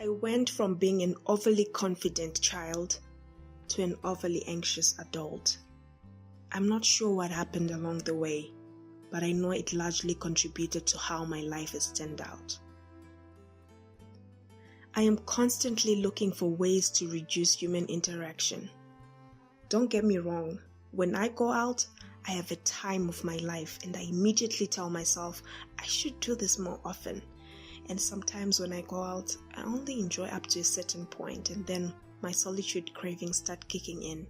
I went from being an overly confident child to an overly anxious adult. I'm not sure what happened along the way, but I know it largely contributed to how my life has turned out. I am constantly looking for ways to reduce human interaction. Don't get me wrong, when I go out, I have a time of my life and I immediately tell myself I should do this more often. And sometimes when I go out, I only enjoy up to a certain point and then my solitude cravings start kicking in.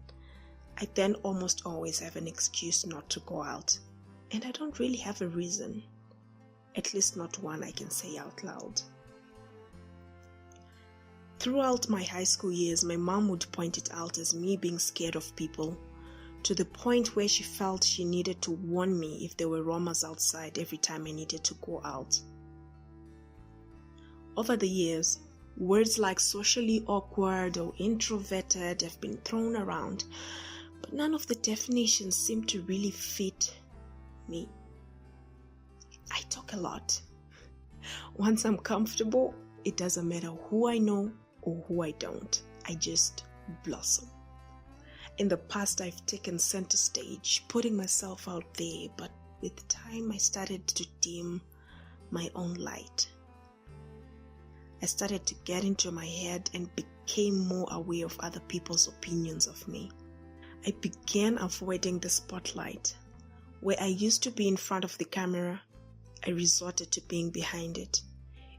I then almost always have an excuse not to go out. And I don't really have a reason. At least not one I can say out loud. Throughout my high school years, my mom would point it out as me being scared of people, to the point where she felt she needed to warn me if there were roamers outside every time I needed to go out. Over the years, words like socially awkward or introverted have been thrown around, but none of the definitions seem to really fit me. I talk a lot. Once I'm comfortable, it doesn't matter who I know or who I don't. I just blossom. In the past, I've taken center stage, putting myself out there, but with time, I started to dim my own light. I started to get into my head and became more aware of other people's opinions of me. I began avoiding the spotlight. Where I used to be in front of the camera, I resorted to being behind it.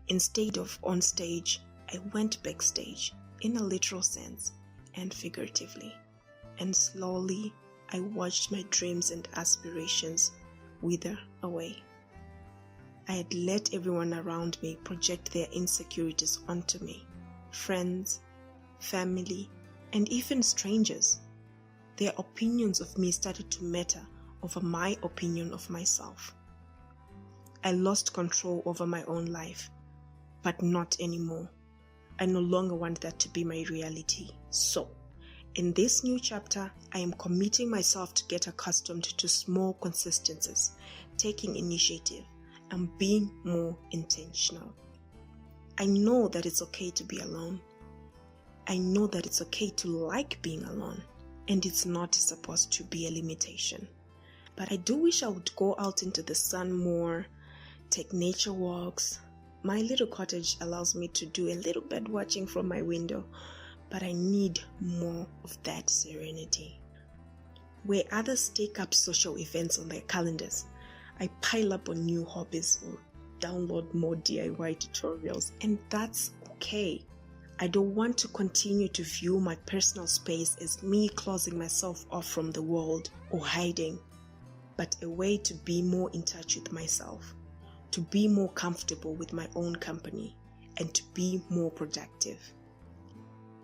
Instead of on stage, I went backstage, in a literal sense and figuratively. And slowly, I watched my dreams and aspirations wither away. I had let everyone around me project their insecurities onto me. Friends, family, and even strangers. Their opinions of me started to matter over my opinion of myself. I lost control over my own life, but not anymore. I no longer want that to be my reality. So, in this new chapter, I am committing myself to get accustomed to small consistencies, taking initiative, and being more intentional. I know that it's okay to be alone. I know that it's okay to like being alone, and it's not supposed to be a limitation. But I do wish I would go out into the sun more, take nature walks. My little cottage allows me to do a little bird watching from my window, but I need more of that serenity. Where others take up social events on their calendars, I pile up on new hobbies or download more DIY tutorials, and that's okay. I don't want to continue to view my personal space as me closing myself off from the world or hiding, but a way to be more in touch with myself, to be more comfortable with my own company, and to be more productive.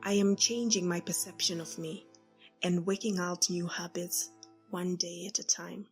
I am changing my perception of me and working out new habits one day at a time.